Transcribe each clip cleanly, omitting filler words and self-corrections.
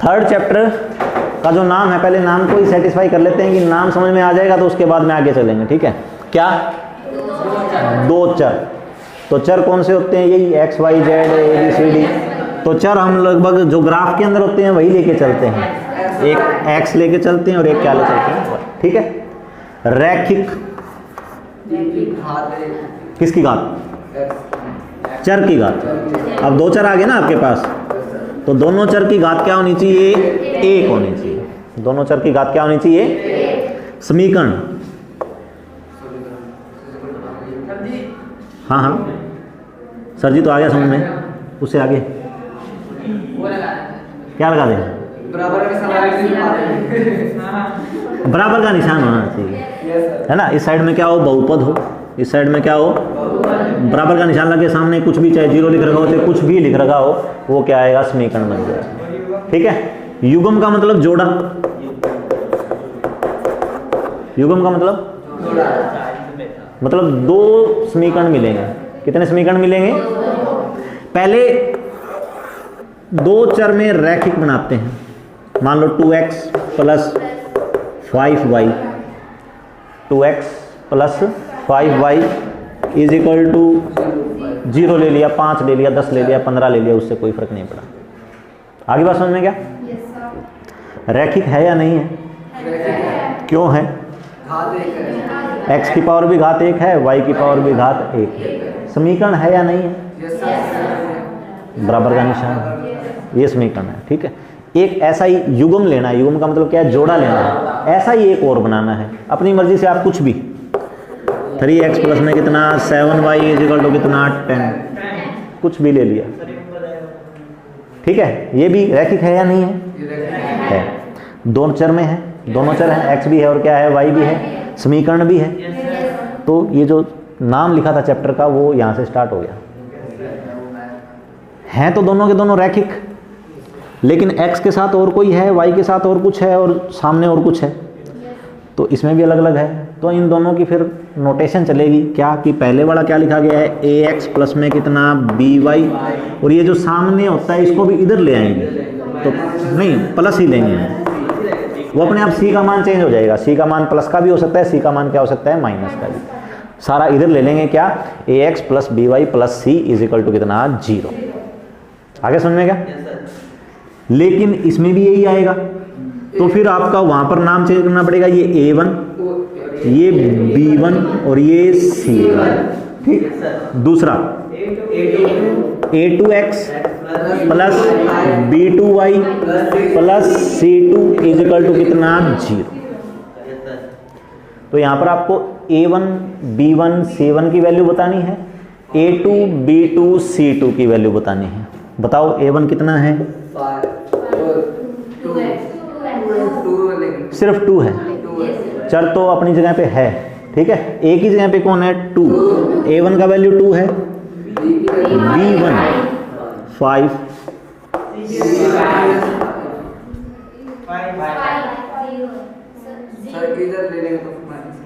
Third chapter का जो नाम है, पहले नाम को ही सेटिस्फाई कर लेते हैं कि नाम समझ में आ जाएगा तो उसके बाद में आगे चलेंगे, ठीक है। क्या? दो चर। तो चर कौन से होते हैं? यही X Y Z A B C D. तो चर हम लगभग जो ग्राफ के अंदर होते हैं वही लेके चलते हैं, एक एक्स लेके चलते हैं और एक क्या ले चलते हैं, ठीक है। रैखिक किसकी घात? चर की घात। अब दो चर आ गए ना आपके पास, तो दोनों चर की घात क्या होनी चाहिए? एक होनी चाहिए। दोनों चर की घात क्या होनी चाहिए? समीकरण। हाँ हाँ सर जी, तो आ गया समझ में। उससे आगे क्या लगा दें? बराबर का निशान होना चाहिए, है ना। इस साइड में क्या हो? बहुपद हो, इस साइड में क्या हो? बराबर का निशान लगे सामने, कुछ भी चाहे जीरो लिख रखा हो चाहे कुछ भी लिख रखा हो, वो क्या आएगा? समीकरण बन जाएगा, ठीक है। युग्म का मतलब जोड़ा। युग्म का मतलब दो समीकरण मिलेंगे। कितने समीकरण मिलेंगे? पहले दो चर में रैखिक बनाते हैं। मान लो 2x plus 5y, 2x plus 5y is equal to 0 ले लिया, 5 ले लिया, 10 ले लिया, 15 ले लिया, उससे कोई फर्क नहीं पड़ा। आगे बात समझ में क्या? रैखिक है या नहीं है? क्यों है? x की पावर भी घात 1 है, y की पावर भी घात 1 है। समीकरण है या नहीं है? बराबर का निशान, ये समीकरण है, ठीक है। एक ऐसा ही युग्म लेना है। युग्म का मतलब क्या है? जोड़ा लेना है। ऐसा ही एक और बनाना है अपनी मर्जी से। आप कुछ भी 3x प्लस में कितना 7y इज इक्वल टू कितना 10, कुछ भी ले लिया, ठीक है। ये भी रैखिक है या नहीं है? है। दोनों चर में है, दोनों चर हैं, x भी है और क्या है? y भी है, समीकरण भी है। तो ये जो नाम लिखा था चैप्टर का वो यहाँ से स्टार्ट हो गया। हैं तो दोनों के दोनों रैखिक, लेकिन x के साथ और कोई है, y के साथ और कुछ है और सामने और कुछ है, तो इसमें भी अलग अलग है। तो इन दोनों की फिर नोटेशन चलेगी क्या कि पहले वाला क्या लिखा गया है? ax प्लस में कितना by, और ये जो सामने होता है इसको भी इधर ले आएंगे, तो नहीं प्लस ही लेंगे, वो अपने आप c का मान चेंज हो जाएगा। c का मान प्लस का भी हो सकता है, c का मान क्या हो सकता है? माइनस का भी। सारा इधर ले लेंगे क्या? ax plus by plus c is equal to कितना 0। आगे समझ में क्या? लेकिन इसमें भी यही आएगा, तो फिर आपका वहां पर नाम चेंज करना पड़ेगा। ये a1, ये b1 और ये c1, ठीक। दूसरा a2x plus b2y plus c2 is equal to कितना 0। तो यहाँ पर आपको a1, b1, c1 की वैल्यू बतानी है, a2, b2, c2 की वैल्यू बतानी है। बताओ a1 कितना है? सिर्फ 2 है। चर तो अपनी जगह पे है, ठीक है। एक ही जगह पे कौन है? 2। a1 का वैल्यू 2 है, b1 5,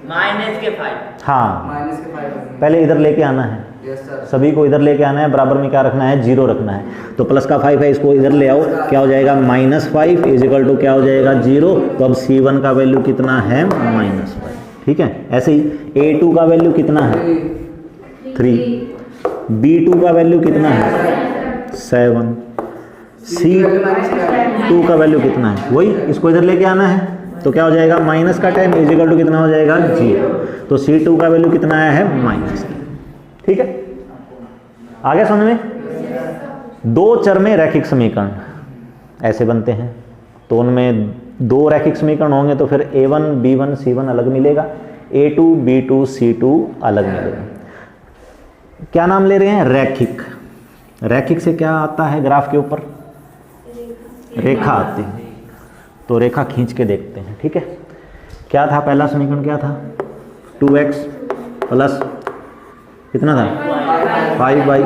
माइनस के 5। हाँ पहले इधर लेके आना है, सभी को इधर लेके आना है। बराबर में क्या रखना है? 0 रखना है। तो प्लस का 5 है, इसको इधर ले आओ, क्या हो जाएगा? -5 इज इक्वल टू क्या हो जाएगा? 0। तो अब c1 का वैल्यू कितना है? -5, ठीक है। ऐसे ही a2 का वैल्यू कितना है? 3, b2 का वैल्यू कितना है? 7, c2 का वैल्यू कितना है? वही, इसको इधर लेके आना है, तो क्या हो जाएगा? माइनस का 10 इज इक्वल टू कितना हो जाएगा? 0। तो c2 का वैल्यू कितना आया है? -, ठीक है। आगे समझ में? दो चर में रैखिक समीकरण ऐसे बनते हैं, तो उनमें दो रैखिक समीकरण होंगे तो फिर a1, b1, c1 अलग मिलेगा, a2, b2, c2 अलग मिलेगा। क्या नाम ले रहे हैं? रैखिक। रैखिक से क्या आता है? ग्राफ के ऊपर रेखा आती है, तो रेखा खींच के देखते हैं, ठीक है। क्या था पहला समीकरण? क्या था? 2x प्लस कितना था? 5y,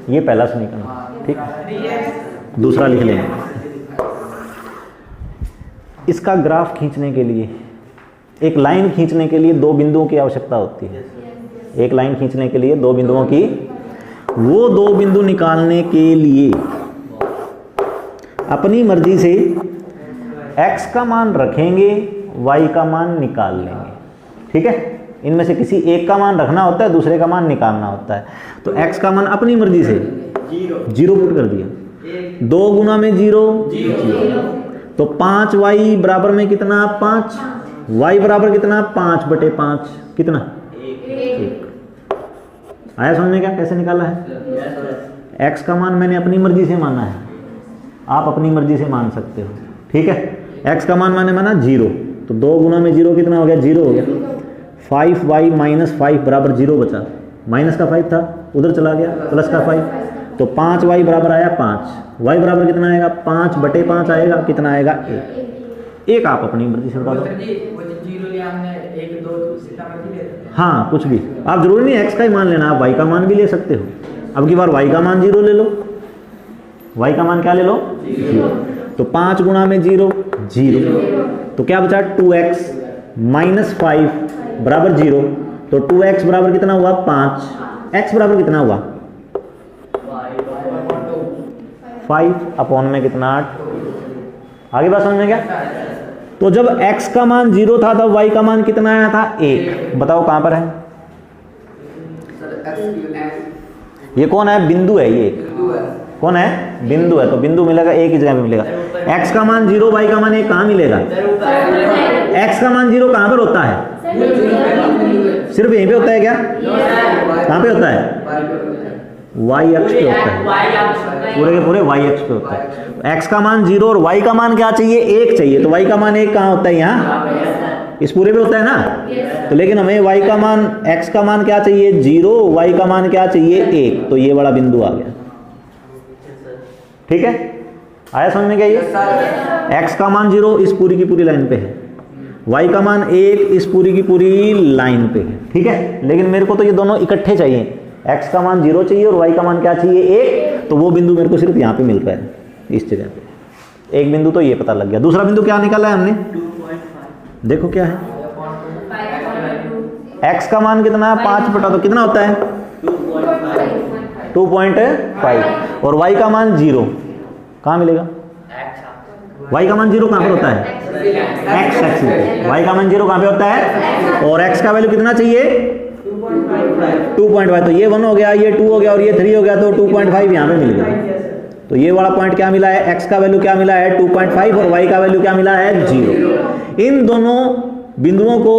ये पहला समीकरण, ठीक। दूसरा लिख लेंगे। इसका ग्राफ खींचने के लिए, एक लाइन खींचने के लिए दो बिंदुओं की आवश्यकता होती है। एक लाइन खींचने के लिए दो बिंदुओं की, वो दो बिंदु निकालने के लिए अपनी मर्जी से x का मान रखेंगे, y का मान निकाल लेंगे। ठीक है, इनमें से किसी एक का मान रखना होता है, दूसरे का मान निकालना होता है। तो x का मान अपनी मर्जी से 0 पुट कर दिया, 2 गुना में 0, तो 5y बराबर में कितना 5, y बराबर कितना 5/5 कितना 1। आया समझ में क्या कैसे निकाला है? x का मान मैंने अपनी मर्जी से माना है, आप अपनी मर्जी से मान सकते हो। ठीक है, x का मान मैंने माना 0, तो 2 गुना में 0 कितना हो गया 0 हो गया। 5y - 5 बराबर 0 बचा, माइनस का 5 था उधर चला गया, प्लस का 5, तो 5y बराबर आया 5, y बराबर कितना आएगा 5/5 आएगा, कितना आएगा 1। आप अपनी मर्जी से बता दो। हाँ कुछ भी, आप जरूरी नहीं x का ही मान लेना, आप y का मान भी ले सकते हो। अब की बार y का मान 0 ले लो, y का मान क्या ले लो 0, तो 5 गुना में 0 0, तो क्या बचा 2x - 5 बराबर 0, तो 2x बराबर कितना हुआ 5, x बराबर कितना हुआ 5 में कितना 8। आगे बात समझ में क्या? तो जब x का मान 0 था तब y का मान कितना आया था 1। बताओ कहां पर है? ये कौन है? बिंदु है। ये कौन है? बिंदु है। तो बिंदु मिलेगा एक ही जगह पे मिलेगा। x का मान 0, y का मान 1 कहां मिलेगा? x का मान 0 कहां पर होता है? सिर्फ यहीं पे होता है क्या? कहां पे होता है? y अक्ष पे होता है, पूरे के पूरे y अक्ष पे होता है। x का मान 0 और y का मान क्या चाहिए? 1 चाहिए, तो y का मान 1 कहां होता है? यहाँ इस पूरे पे होता है ना। तो लेकिन हमें y का मान, x का मान क्या चाहिए 0, y का मान क्या चाहिए 1, तो ये बड़ा बिंदु आ गया। ठीक है, आया समझ में क्या? ये x का मान 0 इस पूरी की पूरी लाइन पे है, y का मान 1 इस पूरी की पूरी लाइन पे है। ठीक है, लेकिन मेरे को तो ये दोनों इकट्ठे चाहिए, x का मान 0 चाहिए और y का मान क्या चाहिए 1, तो वो बिंदु मेरे को सिर्फ यहाँ पे मिल रहा है, इस जगह पे। एक बिंदु तो ये पता लग गया। दूसरा बिंदु क्या निकाला है हमने? 2.5। देखो क्या है, x का मान कितना है 5 बटा, तो कितना होता है 2.5, और y का मान 0 कहाँ मिलेगा? y का मान 0 कहाँ पर होता है? x एक्सिस पे। y का मान 0 कहाँ पे होता है? और x का वैल्यू कितना चाहिए 2.5, तो ये 1 हो गया, ये 2 हो गया और ये 3 हो गया, तो 2.5 यहाँ पे मिल गया। तो ये वाला पॉइंट क्या मिला है? x का वैल्यू क्या मिला है 2.5 और y का वैल्यू क्या मिला है 0। इन दोनों बिंदुओं को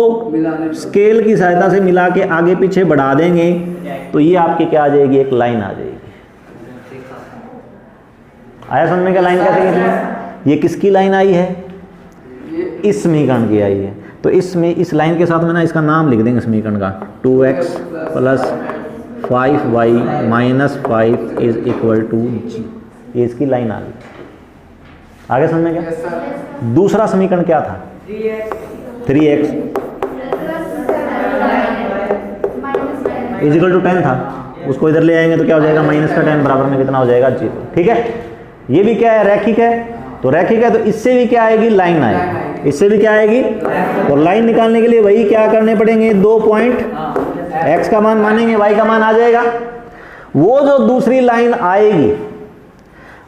स्केल की सहायता से मिला के आगे पीछे बढ़ा देंगे तो ये आपकी क्या आ जाएगी? एक लाइन आ जाएगी। आया समझ में क्या? लाइन कैसे खींचनी? ये किसकी लाइन आई है? इस समीकरण की आई है। तो इस लाइन के साथ में ना इसका नाम लिख देंगे समीकरण का, 2x + 5y - 5 = g। ये इसकी लाइन आ गई। आगे समझ में क्या? दूसरा समीकरण क्या था? 3x = 10 था, उसको इधर ले आएंगे तो क्या हो जाएगा? -10 बराबर में कितना हो जाएगा 0। ठीक है, ये भी क्या है? रैखिक है। तो रैखिक है तो इससे भी क्या आएगी? लाइन आएगी। इससे भी क्या आएगी? और लाइन निकालने के लिए वही क्या करने पड़ेंगे? 2 पॉइंट, x का मान मानेंगे, y का मान आ जाएगा। वो जो दूसरी लाइन आएगी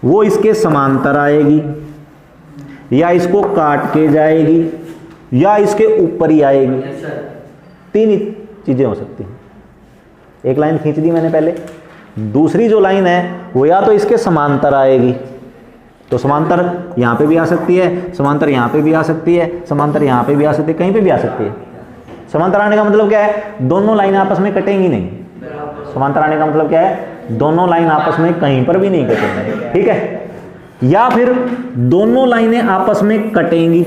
वो इसके समांतर आएगी, या इसको काट के जाएगी, या इसके ऊपर ही आएगी। 3 ही चीजें हो सकती हैं। एक लाइन खींच दी मैंने पहले, दूसरी जो लाइन है वो या तो इसके समांतर आएगी, तो समांतर यहाँ पे भी आ सकती है, समांतर यहाँ पे भी आ सकती है, समांतर यहाँ पे भी आ सकती है, कहीं पे भी आ सकती है। समांतर आने का मतलब क्या है? दोनों लाइनें आपस में कटेंगी नहीं। समांतर आने का मतलब क्या है? दोनों लाइन आपस में कहीं पर भी नहीं कटेंगी। ठीक है, या फिर दोनों लाइनें आपस में कटेंगी,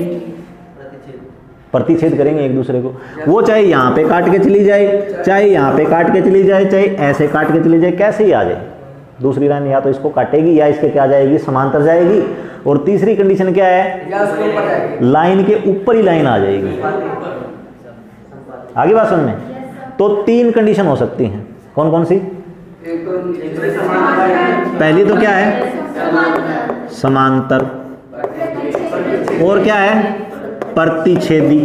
प्रतिच्छेद करेंगे एक दूसरे को। वो चाहे यहाँ पे काट के चली जाए, चाहे यहाँ पे काट के चली जाए, चाहे ऐसे काट के चली जाए, कैसे ही आ जाए, दूसरी लाइन या तो इसको काटेगी या इसके क्या जाएगी? समांतर जाएगी। और तीसरी कंडीशन क्या है? लाइन के ऊपर ही लाइन आ जाएगी। आगे बात समझ में? तो 3 कंडीशन हो सकती हैं। कौन कौन सी? पहली तो क्या है? समांतर। और क्या है? प्रतिच्छेदी।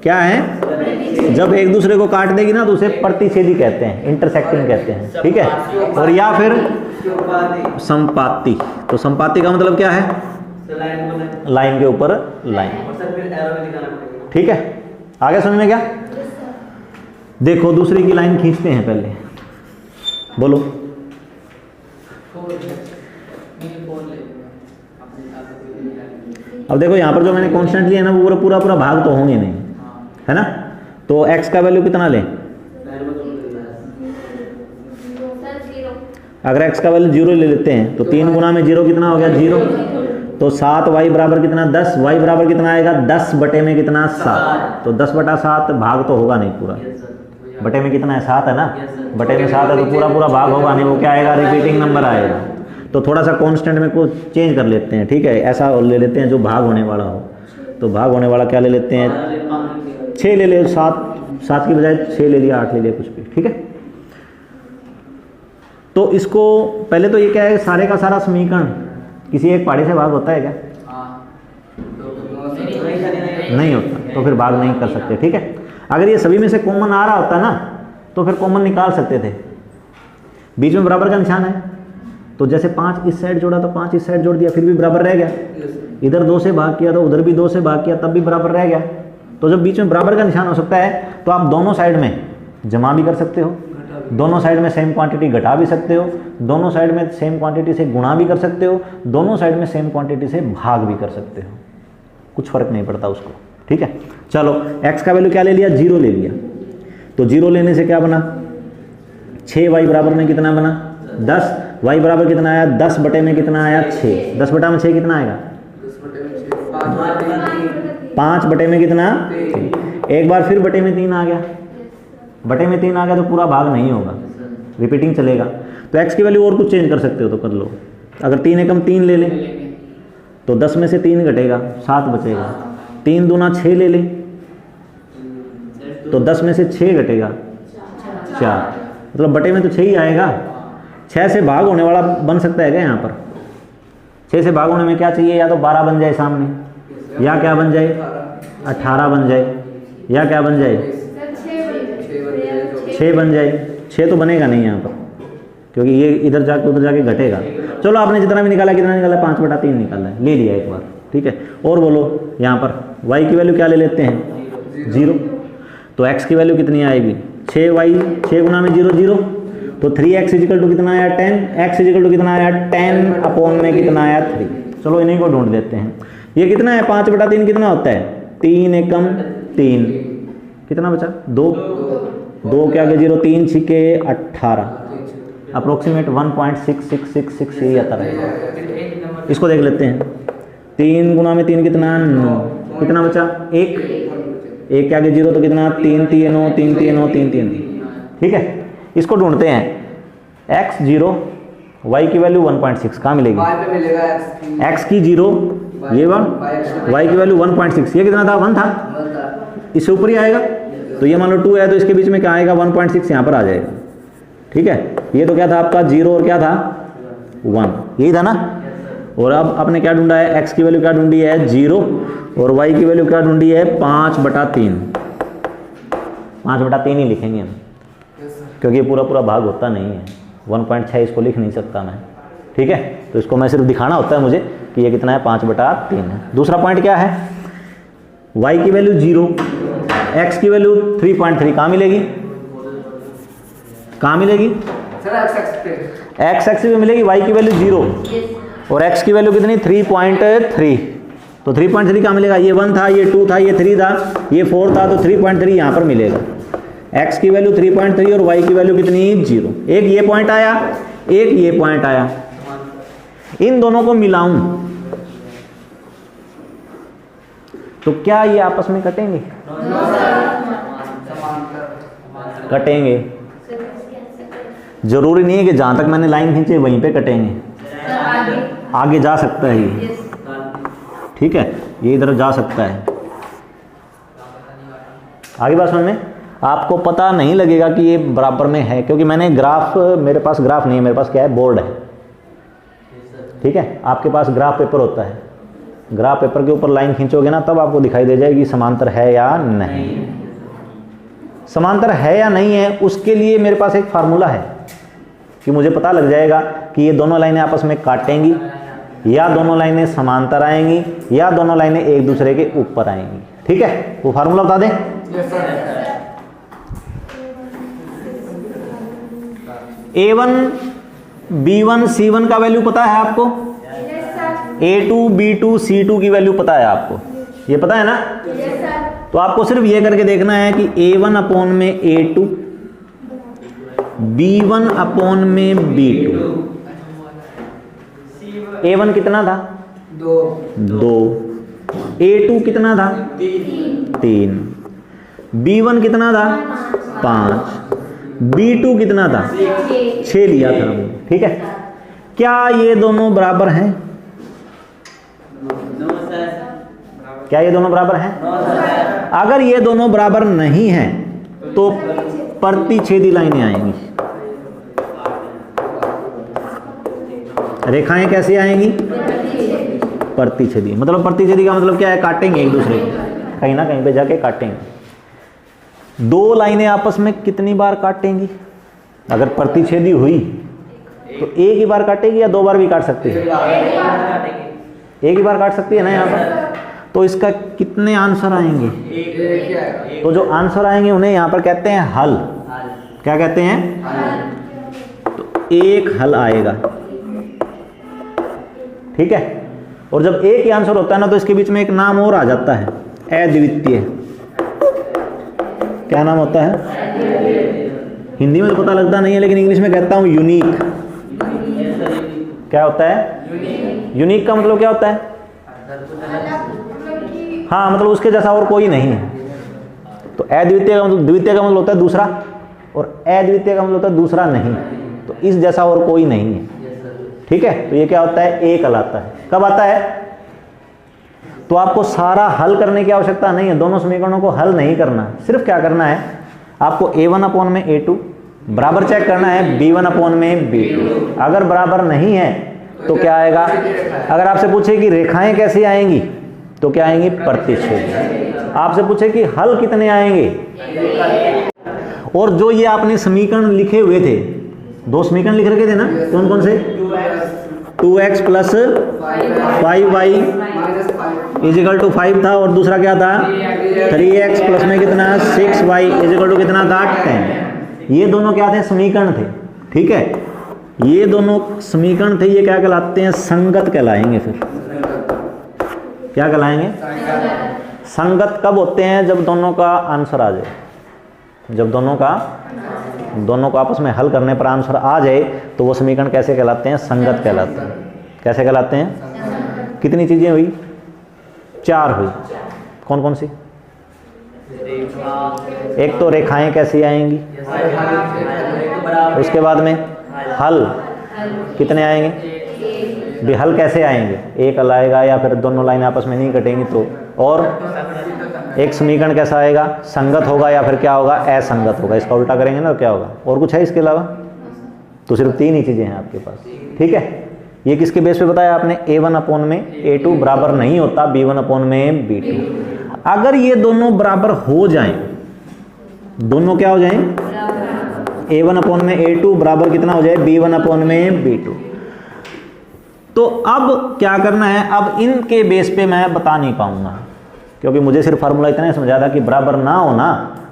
क्या है? जब एक दूसरे को काट देगी ना तो उसे प्रतिच्छेदी कहते हैं, इंटरसेक्टिंग कहते हैं। ठीक है, और या फिर संपाती। तो संपाती का मतलब क्या है? लाइन के ऊपर लाइन। ठीक है, आगे समझ में क्या? देखो दूसरी की लाइन खींचते हैं पहले, बोलो। अब देखो यहाँ पर जो मैंने कांस्टेंट लिया ना वो पूरा पूरा भाग तो होंगे नहीं, है ना? तो x का वैल्यू कितना लें? अगर x का वैल्यू 0 ले लेते हैं तो 3 गुना में 0 कितना हो गया? 0। तो 7y बराबर कितना? 10। y बराबर कितना आएगा? 10 बटे में कितना? 7। तो 10 बटा 7 भाग तो होगा नहीं पूरा, बटे में कितना है? 7 है ना? बटे में 7 है तो पूरा पूरा भाग होगा नहीं, वो क्या आएगा? रिपीटिंग नंबर आएगा। तो थोड़ा सा कांस्टेंट में को चेंज कर लेते हैं, ठीक है? ऐसा ले लेते हैं जो भाग होने वाला हो। तो भाग होने वाला क्या ले लेते हैं? 6 ले ले, 7 की बजाय 6 ले लिया, 8 ले लिया, कुछ भी, ठीक है? तो इसको पहले तो ये क्या है, सारे का सारा समीकरण किसी एक पहाड़ी से भाग होता है क्या? नहीं होता, तो फिर भाग नहीं कर सकते, ठीक है? अगर ये सभी में से कॉमन आ रहा होता ना तो फिर कॉमन निकाल सकते थे। बीच में बराबर का निशान है, तो जैसे 5 इस साइड जोड़ा तो 5 इस साइड जोड़ दिया, फिर भी बराबर रह गया। इधर 2 से भाग किया तो उधर भी 2 से भाग किया, तब भी बराबर रह गया। तो जब बीच में बराबर का निशान हो सकता है तो आप दोनों साइड में जमा भी कर सकते हो, दोनों साइड में सेम क्वांटिटी घटा भी सकते हो, दोनों साइड में सेम क्वांटिटी से गुणा भी कर सकते हो, दोनों साइड में सेम क्वांटिटी से भाग भी कर सकते हो, कुछ फर्क नहीं पड़ता उसको, ठीक है? चलो x का वैल्यू क्या ले लिया? 0 ले लिया। तो 0 लेने से क्या बना? 6y बराबर में कितना बना? 10। y बराबर कितना आया? 10 बटे में कितना आया? 6। 10 बटा में 6 कितना आएगा? 5 बटे में कितना? एक बार फिर बटे में 3 आ गया, बटे में 3 आ गया तो पूरा भाग नहीं होगा, रिपीटिंग चलेगा। तो x की वैल्यू और कुछ चेंज कर सकते हो तो कर लो। अगर 3 एकम 3 ले लें तो 10 में से 3 घटेगा, 7 बचेगा। 3 दूना 6 ले लें तो 10 में से 6 घटेगा, 4। मतलब बटे में तो 6 ही आएगा। 6 से भाग होने वाला बन सकता है क्या यहाँ पर? 6 से भाग होने में क्या चाहिए? या तो 12 बन जाए सामने, या क्या बन जाए? 18 बन जाए, या क्या बन जाए? 6 बन जाए। 6 तो बनेगा नहीं यहाँ पर, क्योंकि ये इधर जाके उधर जाके घटेगा। चलो आपने जितना भी निकाला, कितना निकाला? 5 बटा 3 निकाला है, ले लिया एक बार, ठीक है? और बोलो यहाँ पर y की वैल्यू क्या ले लेते हैं? 0। तो x की वैल्यू कितनी आएगी? 6y, 6 गुना में 0 0, तो 3x इजिकल टू कितना आया? 10। x इजिकल टू कितना आया? 10 अपॉन में कितना आया? 3। चलो इन्हीं को ढूंढ लेते हैं। ये कितना है? 5 बटा 3 कितना होता है? 3 एकम 3, कितना बचा? 2। 2 के आगे 0, 3 छिके 18, अप्रोक्सीमेट 1.6666 यही आता रहेगा। इसको देख लेते हैं। 3 गुना में 3 कितना? 9। कितना बचा? 1। 1 के आगे 0 तो कितना? 3 3 9, 3 3 9, 3 3, ठीक है? इसको ढूंढते हैं। x 0, y की वैल्यू 1.6 कहाँ मिलेगी? x की 0, ये 1, y की वैल्यू 1.6, ये कितना था? 1 था, इससे ऊपर ही आएगा। तो ये मान लो 2 है तो इसके बीच में क्या आएगा? 1.6 यहाँ पर आ जाएगा, ठीक है? ये तो क्या था आपका? 0 और क्या था? 1, यही था ना? और अब आपने क्या ढूंढा है? x की वैल्यू क्या ढूंढी है? 0, और y की वैल्यू क्या ढूंढी है? 5 बटा 3। 5 बटा 3 ही लिखेंगे हम, क्योंकि ये पूरा पूरा भाग होता नहीं है। 1.6 इसको लिख नहीं सकता मैं, ठीक है? तो इसको मैं सिर्फ दिखाना होता है मुझे कि ये कितना है? 5 बटा 3 है। दूसरा पॉइंट क्या है? y की वैल्यू 0, x की वैल्यू 3.3 कहाँ मिलेगी? कहाँ मिलेगी? x एक्सिस पे मिलेगी। y की वैल्यू 0 और x की वैल्यू कितनी? 3.3। तो 3.3 कहाँ मिलेगा? ये 1 था, ये 2 था, ये 3 था, ये 4 था, तो 3.3 यहाँ पर मिलेगा। x की वैल्यू 3.3 और y की वैल्यू कितनी? 0। एक ये पॉइंट आया, एक ये पॉइंट आया। इन दोनों को मिलाऊं तो क्या ये आपस में कटेंगे? कटेंगे। जरूरी नहीं है कि जहां तक मैंने लाइन खींची वहीं पे कटेंगे, आगे जा सकता है ये, ठीक है? ये इधर जा सकता है। आगे बात समझ में? आपको पता नहीं लगेगा कि ये बराबर में है, क्योंकि मैंने ग्राफ, मेरे पास ग्राफ नहीं है, मेरे पास क्या है? बोर्ड है, ठीक है? आपके पास ग्राफ पेपर होता है। ग्राफ पेपर के ऊपर लाइन खींचोगे ना तब आपको दिखाई दे जाएगी समांतर है या नहीं। समांतर है या नहीं है उसके लिए मेरे पास एक फार्मूला है कि मुझे पता लग जाएगा कि ये दोनों लाइनें आपस में काटेंगी या दोनों लाइनें समांतर आएंगी या दोनों लाइनें एक दूसरे के ऊपर आएंगी। ठीक है, वो फार्मूला बता दें। A1 B1 C1 का वैल्यू पता है आपको? A2 B2 C2 की वैल्यू पता है आपको? ये पता है ना? तो आपको सिर्फ ये करके देखना है कि A1 अपॉन में A2, B1 अपॉन में B2। A1 कितना था? 2। A2 कितना था? 3। B1 कितना था? 5। B2 कितना था? 6 लिया था हमने। ठीक है, क्या ये दोनों बराबर हैं? क्या ये दोनों बराबर हैं? अगर ये दोनों बराबर नहीं हैं तो प्रतिच्छेदी लाइनें आएंगी। रेखाएं कैसे आएंगी? प्रतिच्छेदी। मतलब प्रतिच्छेदी का मतलब क्या है? काटेंगे एक दूसरे को, कहीं ना कहीं पे जाके काटेंगे। दो लाइनें आपस में कितनी बार काटेंगी? अगर प्रतिच्छेदी हुई तो एक ही बार काटेगी या दो बार भी काट सकती है? एक ही बार काट सकती है ना यहाँ पर। तो इसका कितने आंसर आएंगे? तो जो आंसर आएंगे उन्हें यहाँ पर कहते हैं हल। क्या कहते हैं? तो एक हल आएगा। ठीक है, और जब एक ही आंसर होता है ना तो इसके बीच में एक नाम और आ जाता है, अद्वितीय। क्या नाम होता है? हिंदी में तो पता लगता नहीं है, लेकिन इंग्लिश में कहता हूं यूनिक। क्या होता है? यूनिक का मतलब क्या होता है? हाँ, मतलब उसके जैसा और कोई नहीं है। तो अद्वितीय का मतलब, द्वितीय का मतलब होता है दूसरा, और अद्वितीय का मतलब होता है दूसरा नहीं। तो इस जैसा और कोई नहीं है। ठीक है, तो ये क्या होता है? एक हल आता है। कब आता है? तो आपको सारा हल करने की आवश्यकता नहीं है, दोनों समीकरणों को हल नहीं करना। सिर्फ क्या करना है, आपको A1 अपॉन में A2 बराबर चेक करना है B1 अपॉन में B2। अगर बराबर नहीं है तो क्या आएगा? अगर आपसे पूछे कि रेखाएं कैसी आएंगी तो क्या आएंगी? प्रतिच्छेद। आपसे पूछे कि हल कितने आएंगे, और जो ये आपने समीकरण लिखे हुए थे, दो समीकरण लिख रखे थे ना, कौन कौन से? 2x plus 5y is equal to 5 था, और दूसरा क्या था? 3x प्लस में कितना? 6y इजिकल टू कितना था? 10। ये दोनों क्या थे? समीकरण थे। ठीक है, ये दोनों समीकरण थे, ये क्या कहलाते हैं? संगत कहलाएंगे। फिर क्या कहलाएंगे? संगत कब होते हैं? जब दोनों का आंसर आ जाए। जब दोनों को आपस में हल करने पर आंसर आ जाए तो वो समीकरण कैसे कहलाते हैं? संगत कहलाते हैं। कैसे कहलाते हैं? कितनी चीजें हुई? 4 हुई। कौन कौन सी? एक तो रेखाएं कैसी आएंगी, उसके बाद में हल कितने आएंगे? भी हल कैसे आएंगे? एक हल आएगा, या फिर दोनों लाइन आपस में नहीं कटेंगी तो। और एक समीकरण कैसा आएगा? संगत होगा, या फिर क्या होगा? असंगत होगा। इसका उल्टा करेंगे ना तो क्या होगा? और कुछ है इसके अलावा? तो सिर्फ 3 ही चीजें हैं आपके पास। ठीक है, ये किसके बेस पे बताया आपने? A1 अपॉन में A2 बराबर नहीं होता B1 अपॉन में B2। अगर ये दोनों बराबर हो जाएं, दोनों क्या हो जाएं? A1 अपॉन में A2 बराबर कितना हो जाए? B1 अपॉन में B2। तो अब क्या करना है? अब इनके बेस पे मैं बता नहीं पाऊंगा, क्योंकि मुझे सिर्फ फार्मूला इतना समझा था कि बराबर ना होना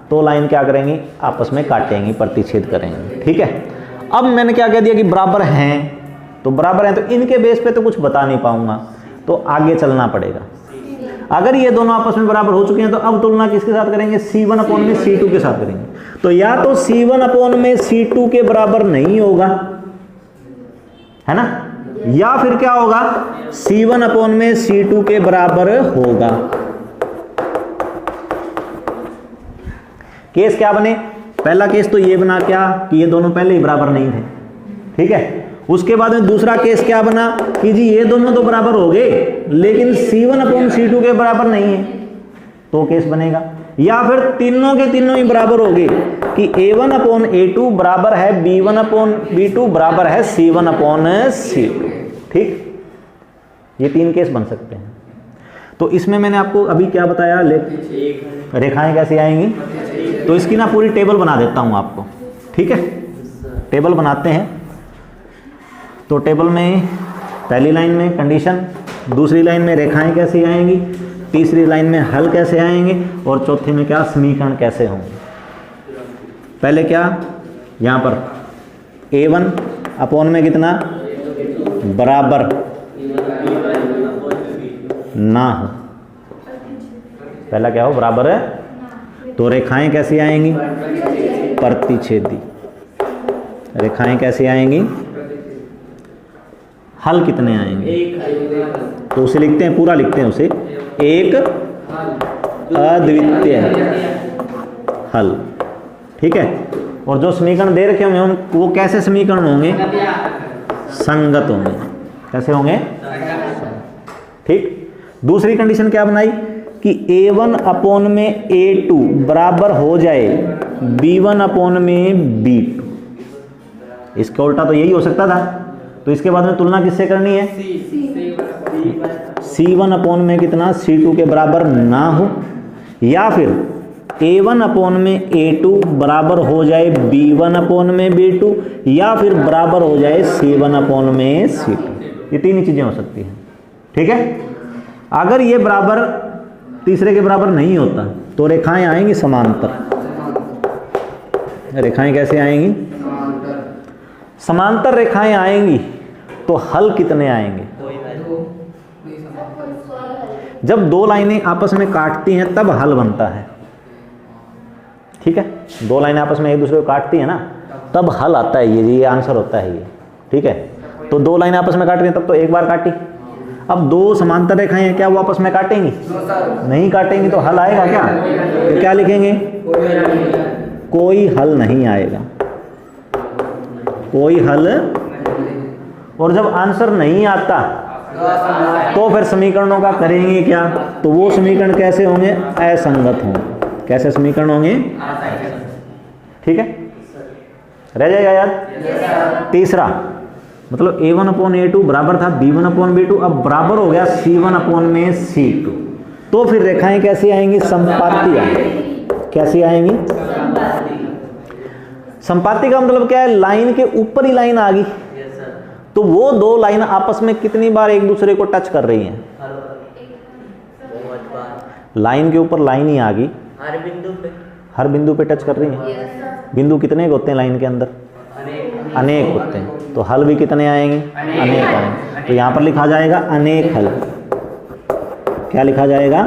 तो लाइन क्या करेंगी? आपस में काटेंगी, प्रतिच्छेद करेंगी। ठीक है, अब मैंने क्या कह दिया कि बराबर हैं, तो बराबर हैं, तो इनके बेस पे तो कुछ बता नहीं पाऊंगा, तो आगे चलना पड़ेगा। अगर ये दोनों आपस में बराबर हो चुके हैं तो अब तुलना किसके साथ करेंगे? C1 अपॉन में C2 के साथ करेंगे। तो या तो C1 अपॉन में C2 के बराबर नहीं होगा, है ना, या फिर क्या होगा? C1 अपॉन में C2 के बराबर होगा। केस क्या बने? पहला केस तो ये बना क्या कि ये दोनों पहले ही बराबर नहीं थे। ठीक है, उसके बाद में दूसरा केस क्या बना कि जी ये दोनों तो बराबर हो गए, लेकिन C1 अपॉन C2 के बराबर नहीं है, तो केस बनेगा। या फिर तीनों के तीनों ही बराबर हो गए कि A1 अपॉन A2 बराबर है B1 अपॉन B2 बराबर है C1 अपॉन C2। ठीक, ये 3 केस बन सकते हैं। तो इसमें मैंने आपको अभी क्या बताया? रेखाएं कैसे आएंगी? तो इसकी ना पूरी टेबल बना देता हूं आपको। ठीक है, टेबल बनाते हैं। तो टेबल में पहली लाइन में कंडीशन, दूसरी लाइन में रेखाएं कैसी आएंगी, तीसरी लाइन में हल कैसे आएंगे, और चौथी में क्या समीकरण कैसे होंगे। पहले क्या, यहाँ पर A1 अपॉन में कितना बराबर ना हो, पहला क्या हो बराबर है, तो रेखाएं कैसी आएंगी, प्रतिच्छेदी। रेखाएं कैसी आएंगी, हल कितने आएंगे, तो उसे लिखते हैं, पूरा लिखते हैं उसे, एक अद्वितीय हल। ठीक है, और जो समीकरण दे रखे होंगे वो कैसे समीकरण होंगे, संगत होंगे। कैसे होंगे, ठीक। दूसरी कंडीशन क्या बनाई कि A1 अपॉन में A2 बराबर हो जाए B1 अपॉन में B2। इसका उल्टा तो यही हो सकता था, तो इसके बाद में तुलना किससे करनी है, C1 अपॉन में कितना C2 के बराबर ना हो, या फिर A1 अपॉन में A2 बराबर हो जाए B1 अपॉन में B2, या फिर बराबर हो जाए C1 अपॉन में C2। ये तीन ही चीजें हो सकती हैं। ठीक है, अगर ये बराबर तीसरे के बराबर नहीं होता तो रेखाएं आएंगी समांतर। रेखाएं कैसे आएंगी, समांतर रेखाएं आएंगी, तो हल कितने आएंगे, जब दो लाइनें आपस में काटती हैं तब हल बनता है। ठीक है, दो लाइनें आपस में एक दूसरे को काटती है ना, तब हल आता है, ये आंसर होता है ये। ठीक है, तो दो लाइनें आपस में काट रही हैं तब तो एक बार काटी। अब दो समांतर रेखाएं हैं, क्या वो आपस में काटेंगी, नहीं काटेंगी, तो हल आएगा क्या, तो क्या लिखेंगे, कोई हल नहीं आएगा, कोई हल। और जब आंसर नहीं आता तो फिर समीकरणों का करेंगे क्या, तो वो समीकरण कैसे होंगे, असंगत होंगे। कैसे समीकरण होंगे, ठीक है, रह जाएगा याद। तीसरा मतलब A1 अपॉन A2 बराबर था B1 अपॉन B2, अब बराबर हो गया C1 अपॉन में C2, तो फिर रेखाएं कैसी आएंगी, संपाती आएंगी। कैसी आएंगी, संपाती का मतलब क्या है, लाइन के ऊपर ही लाइन आ गई, तो वो दो लाइन आपस में कितनी बार एक दूसरे को टच कर रही हैं, लाइन के ऊपर लाइन ही आ गई, हर बिंदु पे टच कर रही हैं। बिंदु कितने होते हैं लाइन के अंदर, अनेक होते हैं, तो हल भी कितने आएंगे, अनेक आएंगे। तो यहां पर लिखा जाएगा अनेक हल। क्या लिखा जाएगा,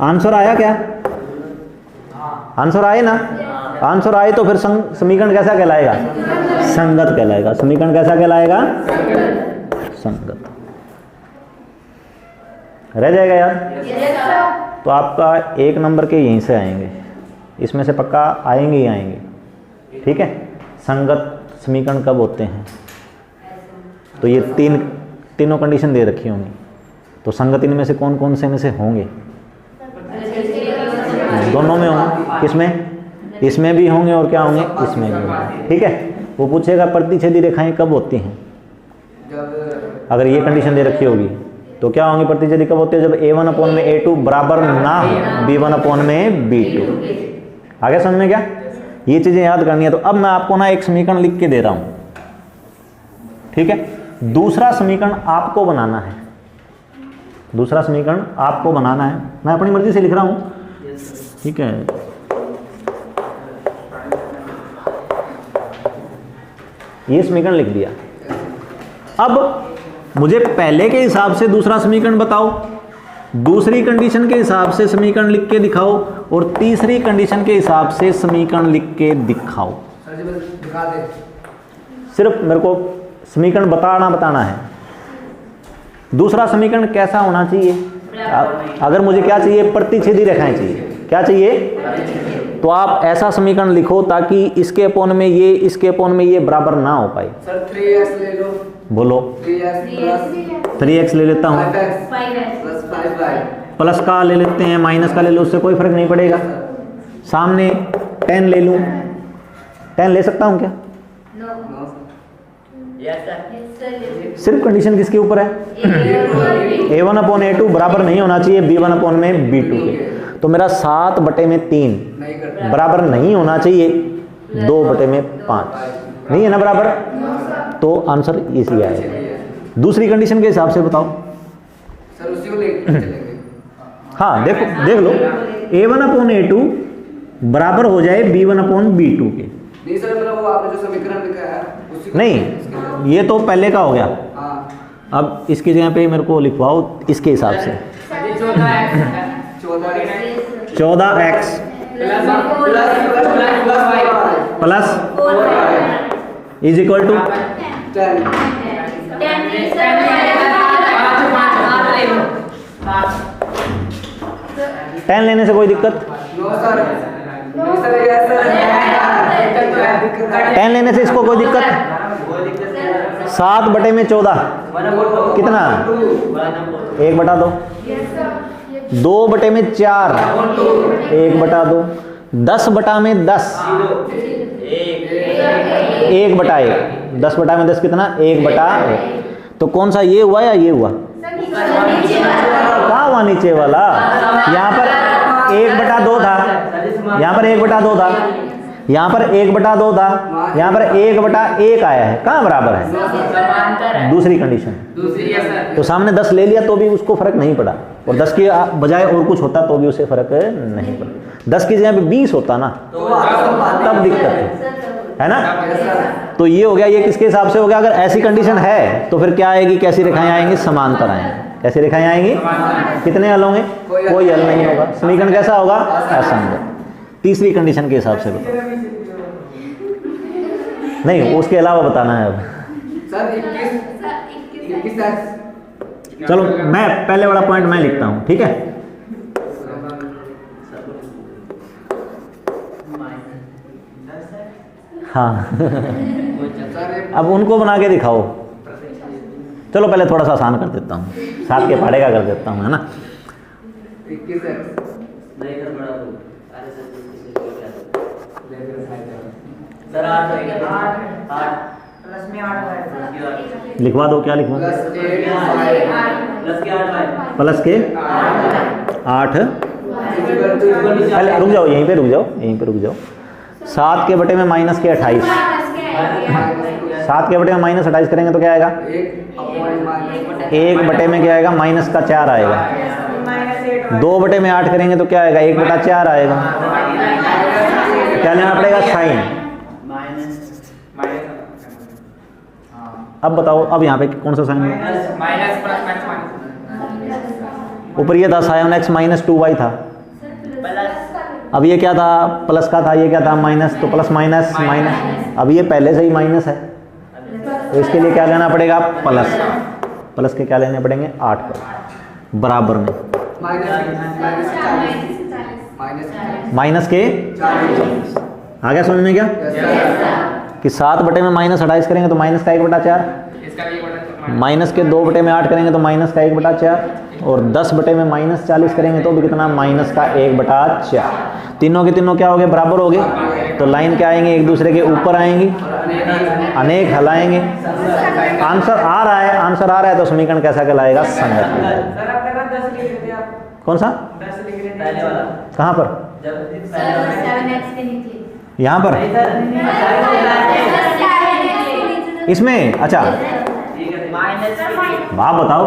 आंसर आया क्या, आंसर आए ना, आंसर आए तो फिर समीकरण कैसा कहलाएगा, संगत कहलाएगा। समीकरण कैसा कहलाएगा, संगत। रह जाएगा यार। तो आपका एक नंबर के यहीं से आएंगे, इसमें से पक्का आएंगे ही आएंगे। ठीक है, संगत समीकरण कब होते हैं, तो ये तीनों कंडीशन दे रखी होंगी, तो संगत इनमें से कौन कौन से में से होंगे, दोनों में होंगे। किसमें, इसमें भी होंगे और क्या होंगे, इसमें भी होंगे। ठीक है, वो पूछेगा प्रतिच्छेदी रेखाएं कब होती हैं, अगर ये कंडीशन दे रखी होगी तो क्या होंगी, प्रतिच्छेदी कब होती है, जब A1 अपॉन में A2 बराबर ना हो B1 अपॉन में B2। आगे समझ में क्या, ये चीजें याद करनी है। तो अब मैं आपको ना एक समीकरण लिख के दे रहा हूं, ठीक है, दूसरा समीकरण आपको बनाना है, दूसरा समीकरण आपको बनाना है, मैं अपनी मर्जी से लिख रहा हूं। ठीक है, ये समीकरण लिख दिया। अब मुझे पहले के हिसाब से दूसरा समीकरण बताओ, दूसरी कंडीशन के हिसाब से समीकरण लिख के दिखाओ, और तीसरी कंडीशन के हिसाब से समीकरण लिख के दिखाओ। दिखा दे। सिर्फ मेरे को समीकरण बताना है। दूसरा समीकरण कैसा होना चाहिए, अगर मुझे क्या चाहिए, प्रतिच्छेदी रेखाएं चाहिए। क्या चाहिए, तो आप ऐसा समीकरण लिखो ताकि इसके अपोन में ये, इसके अपोन में ये बराबर ना हो पाए। सर 3x ले लो, बोलो 3x ले लेता हूँ, 5x + 5y, प्लस का ले लेते हैं, माइनस का ले लो, उससे कोई फर्क नहीं पड़ेगा। सामने 10 ले लूँ, 10 ले सकता हूँ क्या, सिर्फ कंडीशन किसके ऊपर है, A1 अपॉन A2 बराबर नहीं होना चाहिए B1 अपॉन में B2 के। तो मेरा 7/3 बराबर नहीं होना चाहिए 2/5, नहीं है ना बराबर, तो आंसर इसी आएगा। दूसरी कंडीशन के हिसाब से बताओ। सर उसी को लेके चलेंगे। हाँ देखो, देख लो, A1/A2 बराबर हो जाए B1/B2 के। नहीं सर, मतलब वो आपने जो समीकरण लिखा है उसी को नहीं, ये तो पहले का हो गया। हाँ अब इसकी जगह पे मेरे को लिखवाओ इसके हिसाब से। 14x plus is equal to 10 लेने से कोई दिक्कत? नो सर, नहीं सर, ये सर 10 लेने से इसको कोई दिक्कत? 7/14 कितना? 1/2। 2/4 1/2। 10/10 1/1। 10/10 कितना? 1/1। तो कौन सा, ये हुआ या ये हुआ? कहाँ हुआ नीचे वाला? यहाँ पर 1/2 था, यहाँ पर 1/2 था, यहाँ पर 1/2 था, यहाँ पर 1/1 आया है। कहाँ बराबर है? दूसरी कंडीशन। तो सामने 10 ले लिया तो भी उसको फर्क नहीं पड़ा, और 10 के बजाय और कुछ होता तो भी उसे फर्क नहीं पड़ा। 10 की जगह पे 20 होता ना, तब दिक्कत है ना। तो ये हो गया, ये किसके हिसाब से हो गया? अगर ऐसी कंडीशन है तो फिर क्या आएगी? कैसी रेखाएं आएंगी? समांतर आएंगी। कैसी रेखाएं आएंगी? कितने हल होंगे? कोई हल नहीं होगा। समीकरण कैसा होगा? असंगत। तीसरी कंडीशन के हिसाब से बताओ। नहीं, उसके अलावा बताना है अब। सर 21 चलो मैं पहले वाला पॉइंट मैं लिखता हूं, ठीक है। हाँ अब उनको बना के दिखाओ। चलो पहले थोड़ा सा आसान कर देता हूँ, 7 के पहाड़े का कर देता हूँ, है ना। 21 लिखवा दो, क्या लिखवा? प्लस के 8। पहले रुक जाओ, यहीं पे रुक जाओ, यहीं पे रुक जाओ। 7 के बटे में माइनस के 28। 7 के बटे में माइनस 28 करेंगे तो क्या आएगा? 1 बटे में क्या आएगा? माइनस का 4 आएगा। 2 बटे में 8 करेंगे तो क्या आएगा? 1/4 आएगा। क्या लेना पड़ेगा? साइन। अब बताओ, अब यहाँ पे कौन सा साइन? ऊपर ये था sin x माइनस 2y था। अब ये क्या था? प्लस का था, ये क्या था? माइनस। तो प्लस माइनस माइनस। अब ये पहले से ही माइनस है, तो इसके लिए क्या लेना पड़ेगा? प्लस। प्लस के क्या लेने पड़ेंगे? 8 पर बराबर में माइनस के 40। आ गया समझ में क्या? कि 7 बटे में माइनस 28 करेंगे तो माइनस का 1/4, माइनस के 2 बटे में 8 करेंगे तो माइनस का 1/4, और 10 बटे में माइनस 40 करेंगे तो भी कितना? माइनस का 1/4। तीनों के तीनों क्या हो गए? बराबर हो गए। तो लाइन क्या आएंगे? एक दूसरे के ऊपर आएंगी, अनेक हल आएंगे। आंसर आ रहा है, आंसर आ रहा है तो समीकरण कैसा कहलाएगा? संगत। कौन सा? कहाँ पर? यहाँ पर इसमें? अच्छा आप बताओ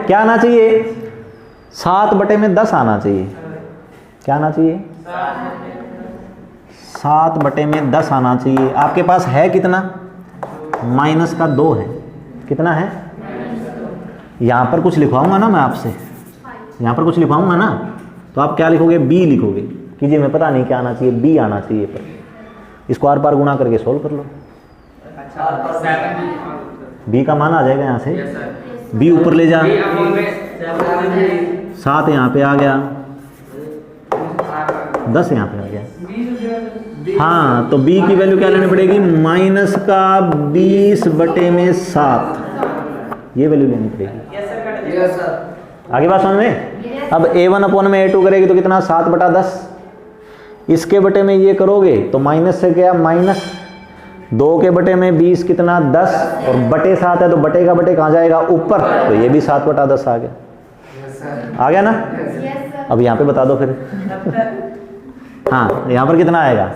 क्या आना चाहिए? 7 बटे में 10 आना चाहिए। क्या आना चाहिए? 7 बटे में 10 आना चाहिए। आपके पास है कितना? माइनस का 2 है। कितना है? यहाँ पर कुछ लिखवाऊंगा ना मैं आपसे, यहाँ पर कुछ लिखवाऊंगा ना, तो आप क्या लिखोगे? बी लिखोगे। कीजिए, मैं पता नहीं क्या आना चाहिए, बी आना चाहिए। पर इसको आर पार गुणा करके सोल्व कर लो। बी का मान आ जाएगा यहाँ से। बी ऊपर ले जा, 7 यहाँ पे आ गया, 10 यहाँ पे आ गया। हाँ, तो बी की वैल्यू क्या लेनी पड़ेगी? माइनस का 20 बटे में 7, ये वैल्यू लेनी पड़ेगी। आगे बात समझ में? अब A1 में A2 करेगी तो कितना? 7/10। इसके बटे में ये करोगे तो माइनस से क्या? माइनस। 2 के बटे में 20 कितना? 10, और बटे 7 है तो बटे का बटे कहाँ जाएगा? ऊपर। तो ये भी 7/10 आ गया। आ गया ना? अब यहाँ पे बता दो फिर। हाँ, यहाँ पर कितना आएगा?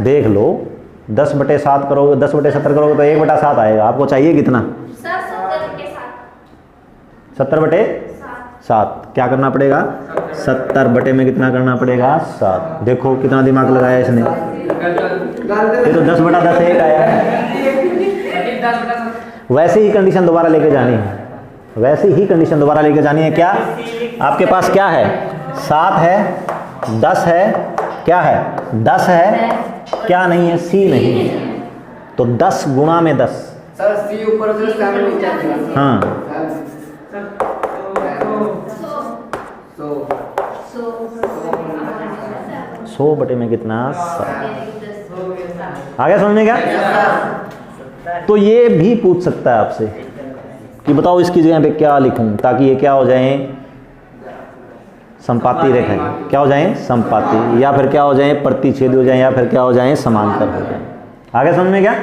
देख लो, 10/7 करोगे, 10/70 करोगे तो 1/7 आएगा। आपको चाहिए कितना? सर 70/7। 70/7। क्या करना पड़ेगा? 70 बटे में कितना करना पड़ेगा? 7। देखो कितना दिमाग लगाया इसने। ये तो 10/10 एक आया। वैसे ही कंडीशन दोबारा लेके जानी है, वैसे ही कंडीशन दोबारा लेके जानी है। क्या आपके पास क्या है? 7 है, 10 है, क्या है? 10 है, क्या नहीं है? सी नहीं है। तो 10 गुणा में 10। सर सी ऊपर से 7 नीचे आएगा। हाँ, 100 बटे में कितना? 7। आ गया समझ में क्या? तो ये भी पूछ सकता है आपसे कि बताओ इसकी जगह पे क्या लिखूं ताकि ये क्या हो जाए? संपाती रेखाएं। क्या हो जाए? संपाती। या फिर क्या हो जाए? प्रतिच्छेदी हो जाए, या फिर क्या हो जाए? समांतर हो जाए। आगे समझ में क्या?